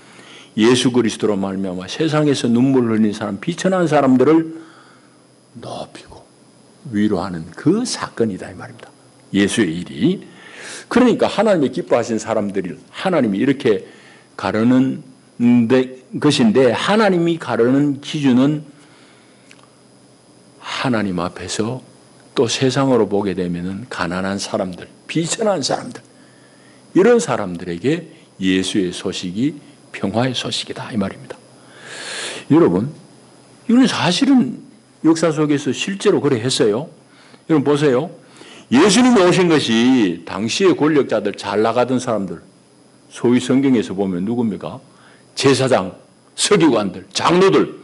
예수 그리스도로 말미암아 세상에서 눈물을 흘린 사람, 비천한 사람들을 높이고 위로하는 그 사건이다 이 말입니다. 예수의 일이. 그러니까 하나님이 기뻐하신 사람들이 하나님이 이렇게 가르는 것인데 하나님이 가르는 기준은 하나님 앞에서 또 세상으로 보게 되면 가난한 사람들, 비천한 사람들, 이런 사람들에게 예수의 소식이 평화의 소식이다 이 말입니다. 여러분, 이건 사실은 역사 속에서 실제로 그래 했어요. 여러분 보세요. 예수님이 오신 것이 당시의 권력자들, 잘 나가던 사람들, 소위 성경에서 보면 누굽니까? 제사장, 서기관들, 장로들,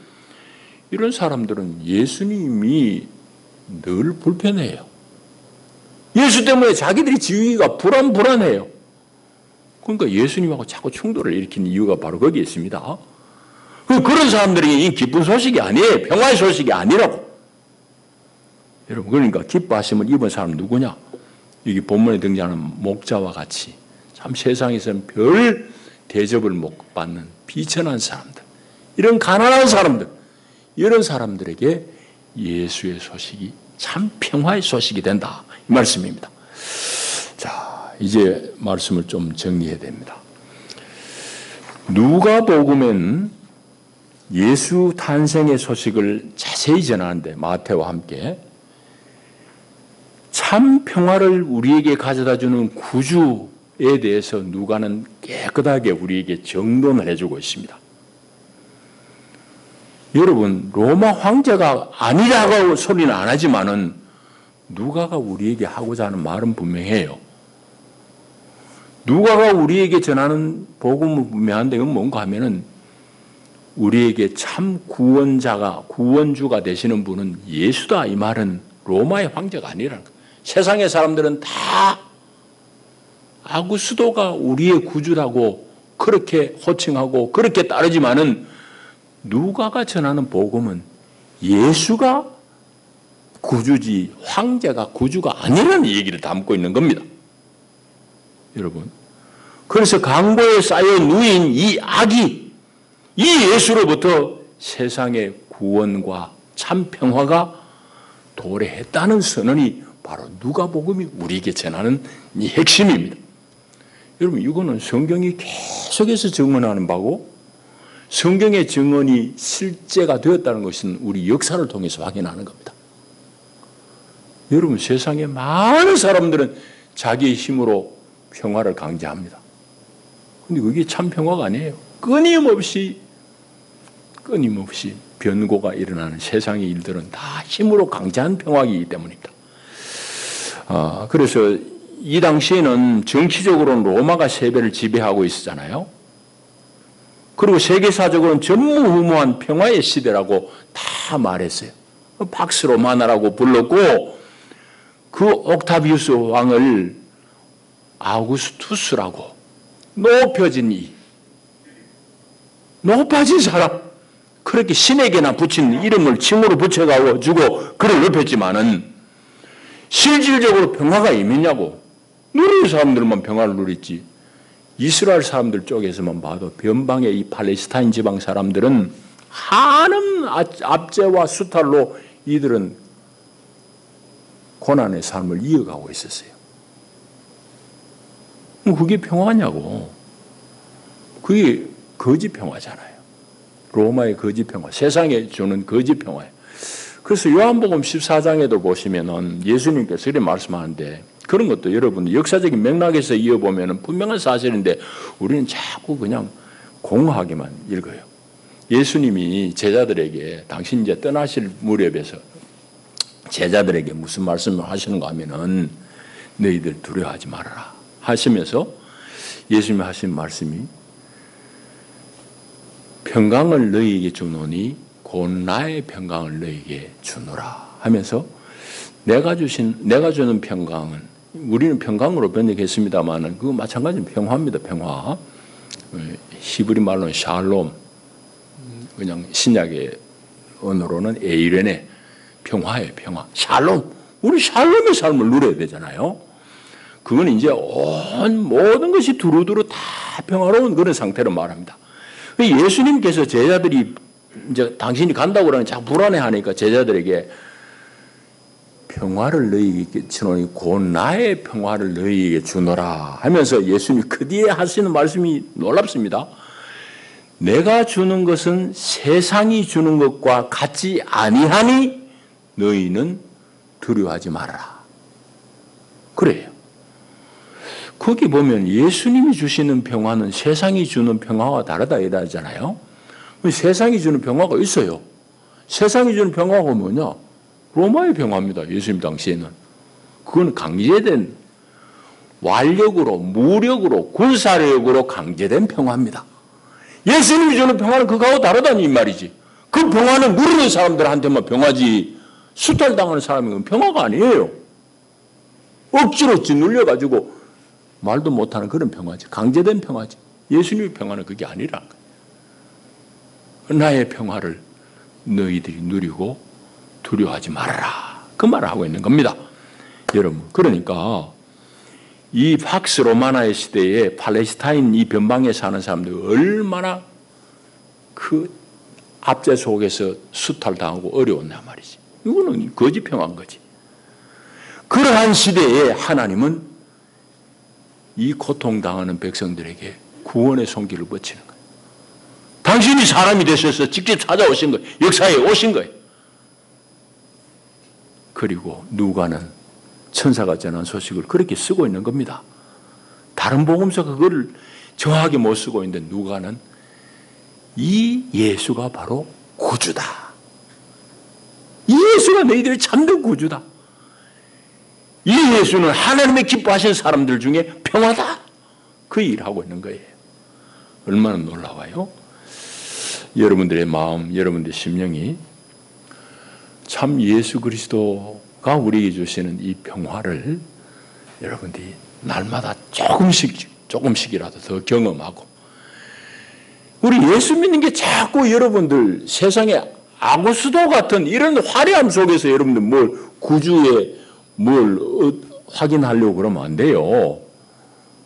이런 사람들은 예수님이 늘 불편해요. 예수 때문에 자기들이 지위가 불안해요. 그러니까 예수님하고 자꾸 충돌을 일으키는 이유가 바로 거기에 있습니다. 그런 사람들이 이 기쁜 소식이 아니에요. 평화의 소식이 아니라고. 여러분, 그러니까 기뻐하심을 입은 사람은 누구냐? 여기 본문에 등장하는 목자와 같이 참 세상에서는 별 대접을 못 받는 비천한 사람들, 이런 가난한 사람들, 이런 사람들에게 예수의 소식이 참 평화의 소식이 된다 이 말씀입니다. 자, 이제 말씀을 좀 정리해야 됩니다. 누가복음은 예수 탄생의 소식을 자세히 전하는데 마태와 함께 참 평화를 우리에게 가져다주는 구주에 대해서 누가는 깨끗하게 우리에게 정돈을 해주고 있습니다. 여러분, 로마 황제가 아니라고 소리는 안 하지만은 누가가 우리에게 하고자 하는 말은 분명해요. 누가가 우리에게 전하는 복음은 분명한데 그건 뭔가 하면은 우리에게 참 구원주가 되시는 분은 예수다 이 말은 로마의 황제가 아니라는 거예요. 세상의 사람들은 다 아구스도가 우리의 구주라고 그렇게 호칭하고 그렇게 따르지만은 누가가 전하는 복음은 예수가 구주지 황제가 구주가 아니라는 얘기를 담고 있는 겁니다. 여러분, 그래서 강보에 쌓여 누인 이 악이 이 예수로부터 세상의 구원과 참 평화가 도래했다는 선언이 바로 누가복음이 우리에게 전하는 이 핵심입니다. 여러분, 이거는 성경이 계속해서 증언하는 바고 성경의 증언이 실제가 되었다는 것은 우리 역사를 통해서 확인하는 겁니다. 여러분, 세상에 많은 사람들은 자기의 힘으로 평화를 강제합니다. 근데 그게 참 평화가 아니에요. 끊임없이 변고가 일어나는 세상의 일들은 다 힘으로 강제한 평화이기 때문입니다. 그래서 이 당시에는 정치적으로는 로마가 세계를 지배하고 있었잖아요. 그리고 세계사적으로는 전무후무한 평화의 시대라고 다 말했어요. 팍스 로마나라고 불렀고 그 옥타비우스 왕을 아우구스투스라고 높아진 사람, 그렇게 신에게나 붙인 이름을 칭호로 붙여가지고 그를 높였지만은 실질적으로 평화가 임했냐고. 누리는 사람들만 평화를 누렸지. 이스라엘 사람들 쪽에서만 봐도 변방의 이 팔레스타인 지방 사람들은 한음 압제와 수탈로 이들은 고난의 삶을 이어가고 있었어요. 그게 평화냐고. 그게 거짓 평화잖아요. 로마의 거짓 평화, 세상에 주는 거짓 평화예요. 그래서 요한복음 14장에도 보시면은 예수님께서 이렇게 말씀하는데 그런 것도 여러분 역사적인 맥락에서 이어보면은 분명한 사실인데 우리는 자꾸 그냥 공허하게만 읽어요. 예수님이 제자들에게 당신 이제 떠나실 무렵에서 제자들에게 무슨 말씀을 하시는가 하면은 너희들 두려워하지 말아라 하시면서 예수님이 하신 말씀이 평강을 너희에게 주노니 곧 나의 평강을 너희에게 주노라 하면서 내가 주는 평강은 우리는 평강으로 번역했습니다만은 그거 마찬가지로 평화입니다. 평화. 히브리 말로는 샬롬, 그냥 신약의 언어로는 에이레네, 평화예요. 평화. 샬롬. 우리 샬롬의 삶을 누려야 되잖아요. 그건 이제 모든 것이 두루두루 다 평화로운 그런 상태로 말합니다. 예수님께서 제자들이 이제 당신이 간다고 그러면 자꾸 불안해하니까 제자들에게 평화를 너희에게 주노니 곧 나의 평화를 너희에게 주노라 하면서 예수님이 그 뒤에 하시는 말씀이 놀랍습니다. 내가 주는 것은 세상이 주는 것과 같지 아니하니 너희는 두려워하지 말아라. 그래요. 거기 보면 예수님이 주시는 평화는 세상이 주는 평화와 다르다 이러잖아요. 세상이 주는 평화가 있어요. 세상이 주는 평화가 뭐냐? 로마의 평화입니다. 예수님 당시에는. 그건 강제된 완력으로, 무력으로, 군사력으로 강제된 평화입니다. 예수님이 주는 평화는 그거하고 다르다는 이 말이지. 그 평화는 누리는 사람들한테만 평화지 수탈당하는 사람은 평화가 아니에요. 억지로 짓눌려가지고 말도 못하는 그런 평화지. 강제된 평화지. 예수님의 평화는 그게 아니라는 거예요. 나의 평화를 너희들이 누리고 두려워하지 말아라. 그 말을 하고 있는 겁니다. 여러분, 그러니까 이 팍스 로마나의 시대에 팔레스타인 이 변방에 사는 사람들이 얼마나 그 압제 속에서 수탈당하고 어려웠냐 말이지. 이거는 거짓 평화인 거지. 그러한 시대에 하나님은 이 고통당하는 백성들에게 구원의 손길을 뻗치는 거예요. 당신이 사람이 되셔서 직접 찾아오신 거예요. 역사에 오신 거예요. 그리고 누가는 천사가 전한 소식을 그렇게 쓰고 있는 겁니다. 다른 복음서가 그걸 정확하게 못 쓰고 있는데 누가는 이 예수가 바로 구주다. 이 예수가 너희들의 참된 구주다. 이 예수는 하나님의 기뻐하시는 사람들 중에 평화다. 그 일을 하고 있는 거예요. 얼마나 놀라워요. 여러분들의 마음, 여러분들의 심령이 참 예수 그리스도가 우리에게 주시는 이 평화를 여러분들이 날마다 조금씩이라도 더 경험하고 우리 예수 믿는 게 자꾸 여러분들 세상에 아구수도 같은 이런 화려함 속에서 여러분들 뭘 구주의 뭘 확인하려고 그러면 안 돼요.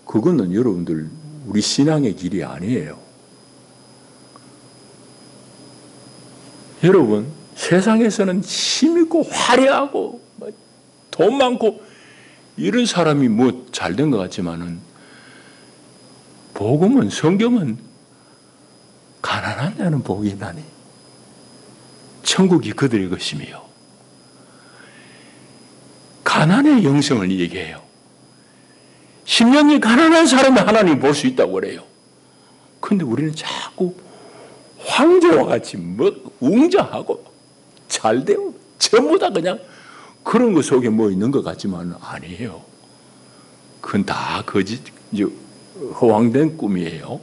그거는 여러분들 우리 신앙의 길이 아니에요. 여러분, 세상에서는 힘있고 화려하고 돈 많고 이런 사람이 뭐 잘된 것 같지만은 복음은, 성경은 가난한 자는 복이 있나니 천국이 그들의 것이며, 가난의 영성을 얘기해요. 10년이 가난한 사람이 하나님 볼 수 있다고 그래요. 근데 우리는 자꾸 황제와 같이 뭐 웅장하고 잘되고 전부 다 그냥 그런 것 속에 뭐 있는 것 같지만 아니에요. 그건 다 거짓, 허황된 꿈이에요.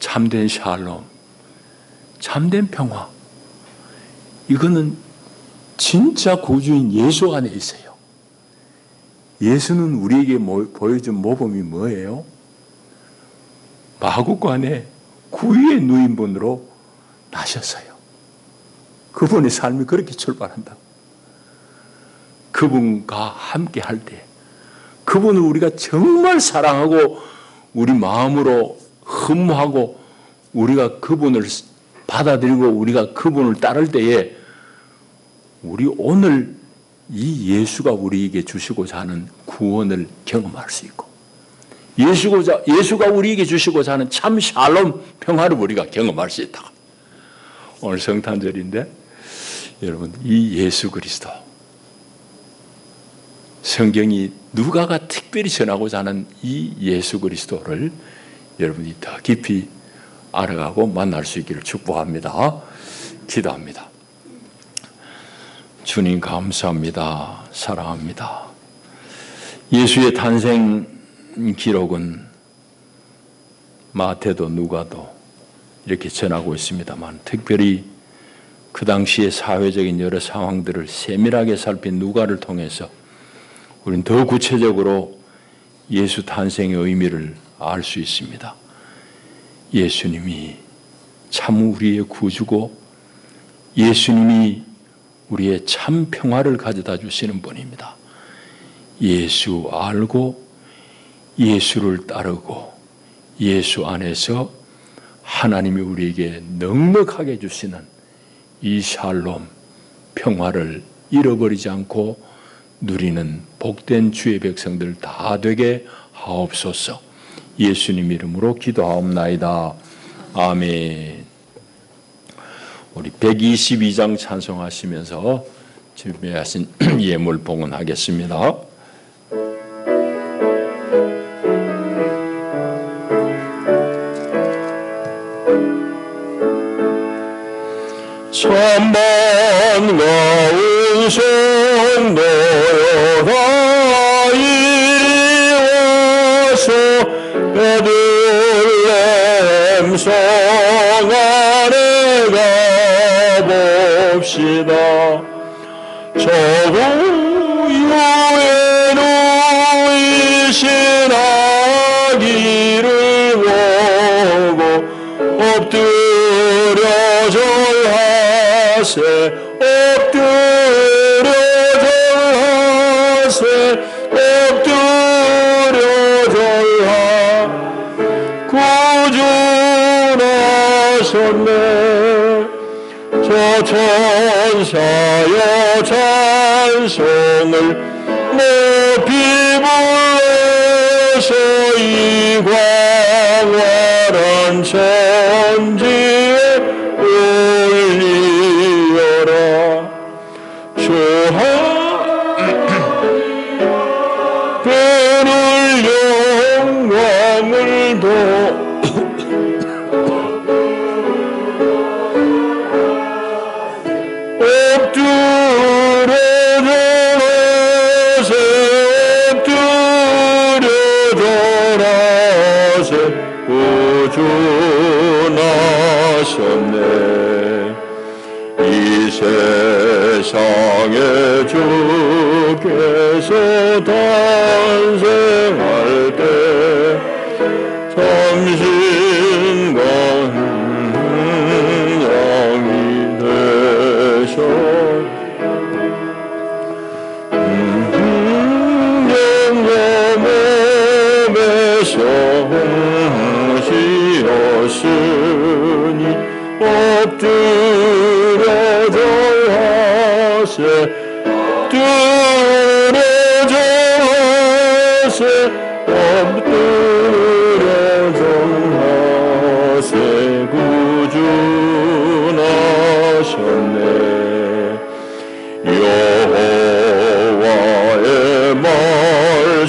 참된 샬롬, 참된 평화, 이거는 진짜 구주인 예수 안에 있어요. 예수는 우리에게 보여준 모범이 뭐예요? 마구간에 구유의 누인분으로 나셨어요. 그분의 삶이 그렇게 출발한다. 그분과 함께 할 때, 그분을 우리가 정말 사랑하고 우리 마음으로 흠모하고 우리가 그분을 받아들이고 우리가 그분을 따를 때에 우리 오늘 이 예수가 우리에게 주시고자 하는 구원을 경험할 수 있고, 예수가 우리에게 주시고자 하는 참 샬롬 평화를 우리가 경험할 수 있다. 오늘 성탄절인데 여러분, 이 예수 그리스도, 성경이 누가가 특별히 전하고자 하는 이 예수 그리스도를 여러분이 더 깊이 알아가고 만날 수 있기를 축복합니다. 기도합니다. 주님 감사합니다. 사랑합니다. 예수의 탄생 기록은 마태도 누가도 이렇게 전하고 있습니다만, 특별히 그 당시의 사회적인 여러 상황들을 세밀하게 살핀 누가를 통해서 우리는 더 구체적으로 예수 탄생의 의미를 알 수 있습니다. 예수님이 참 우리의 구주고 예수님이 우리의 참 평화를 가져다 주시는 분입니다. 예수 알고 예수를 따르고 예수 안에서 하나님이 우리에게 넉넉하게 주시는 이 샬롬 평화를 잃어버리지 않고 누리는 복된 주의 백성들 다 되게 하옵소서. 예수님 이름으로 기도하옵나이다. 아멘. 우리 122장 찬송하시면서 준비하신 예물 봉헌하겠습니다. 천만가운 성도여라 이리 와서 베들레헴 성 안에 가봅시다. 저 고유에 누이신 아기를 보고 엎드려 절하세, 엎드려 절하세, 엎드려 절하. 구주나셨네. 저 천사여 찬송을 높이 불러서 이 광활한 천지에 올리어라. 주 하늘을 영광을 도 엎드려 절하세, 엎드려 절하세. 구주 나셨네. 이 세상에 주께서 탄생할 때 참신과 양이 되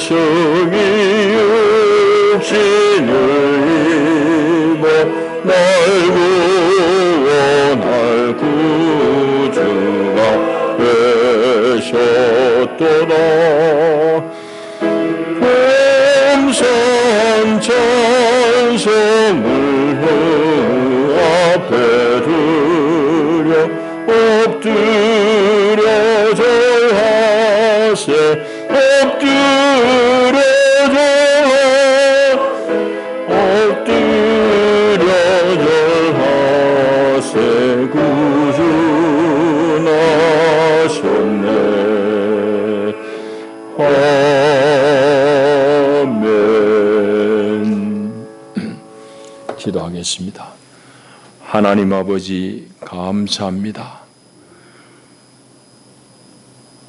속이 육신을 입어 날 구원할 구주가 되셨도다. 범선 찬송을 그 앞에 드려 엎드려 절하세 엎드려 절하세 구주 나셨네. 아멘. 기도하겠습니다. 하나님 아버지 감사합니다.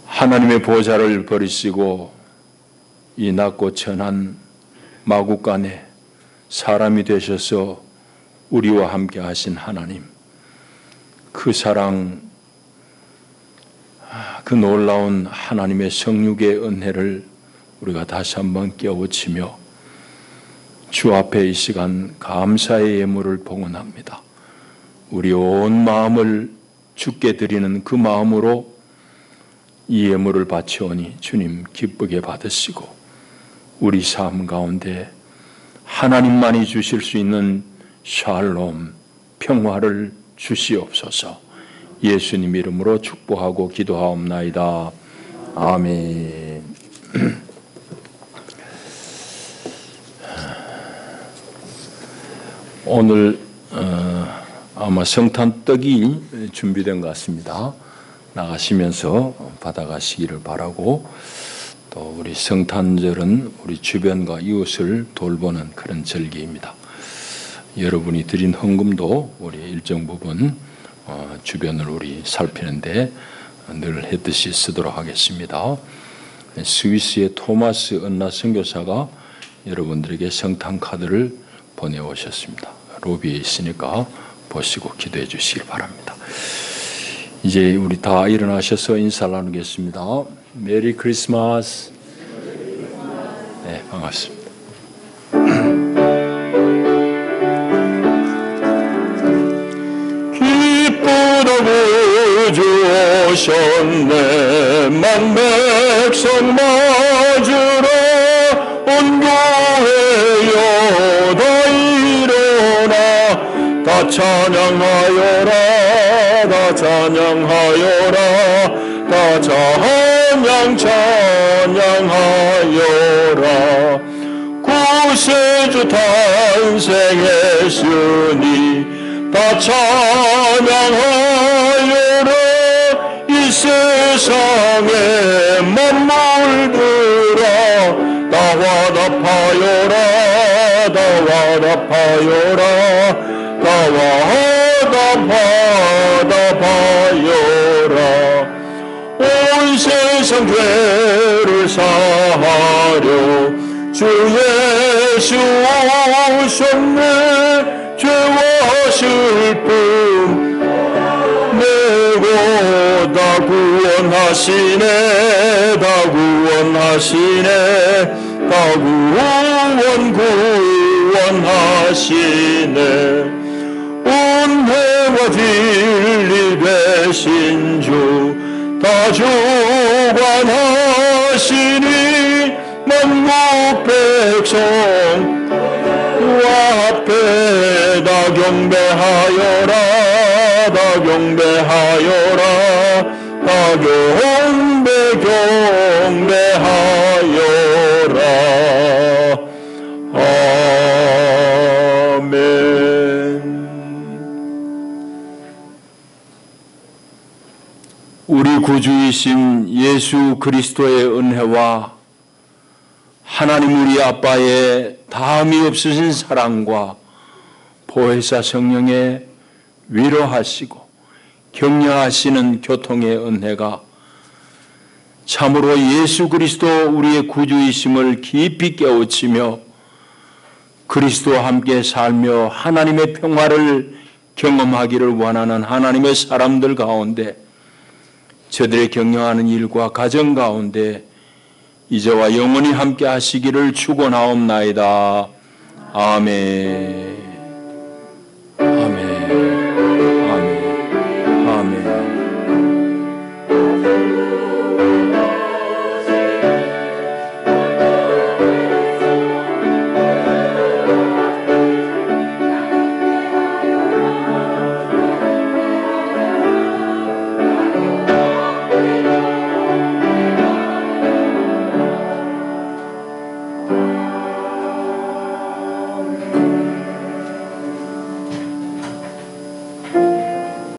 하나님의 보좌를 버리시고 이 낮고 천한 마국간에 사람이 되셔서 우리와 함께 하신 하나님, 그 사랑, 그 놀라운 하나님의 성육의 은혜를 우리가 다시 한번 깨우치며 주 앞에 이 시간 감사의 예물을 봉헌합니다. 우리 온 마음을 주께 드리는 그 마음으로 이 예물을 바치오니 주님 기쁘게 받으시고 우리 삶 가운데 하나님만이 주실 수 있는 샬롬, 평화를 주시옵소서. 예수님 이름으로 축복하고 기도하옵나이다. 아멘. 오늘 아마 성탄떡이 준비된 것 같습니다. 나가시면서 받아가시기를 바라고, 또 우리 성탄절은 우리 주변과 이웃을 돌보는 그런 절기입니다. 여러분이 드린 헌금도 우리 일정 부분 주변을 우리 살피는데 늘 했듯이 쓰도록 하겠습니다. 스위스의 토마스 은나 선교사가 여러분들에게 성탄 카드를 보내오셨습니다. 로비에 있으니까 보시고 기도해 주시길 바랍니다. 이제 우리 다 일어나셔서 인사를 나누겠습니다. 메리 크리스마스. 네, 반갑습니다. 기쁘다고 주오셨네. 만 백성 맞으러 온 교회여 다 일어나 다 찬양하여라. 다 찬양하여라. 다 찬양하여라. 구세주 탄생했으니 다 찬양하여라. 이 세상에 만물들아 다 화답하여라. 다 화답하여라. 다 화답하여라. 온 세상 죄를 사하려 주 예수 오셨네. 죄와 슬픔 내고 다 구원하시네. 다 구원하시네. 다 구원하시네. 은혜와 진리 되신 주 다 주관하시니 만국 백성 앞에 다 경배하여라. 다 경배하여라. 다 경배하여라. 아멘. 우리 구주이신 예수 그리스도의 은혜와 하나님 우리 아빠의 다함이 없으신 사랑과 보혜사 성령의 위로하시고 격려하시는 교통의 은혜가 참으로 예수 그리스도 우리의 구주이심을 깊이 깨우치며 그리스도와 함께 살며 하나님의 평화를 경험하기를 원하는 하나님의 사람들 가운데, 저들의 격려하는 일과 가정 가운데 이제와 영원히 함께 하시기를 축원하옵나이다. 아멘.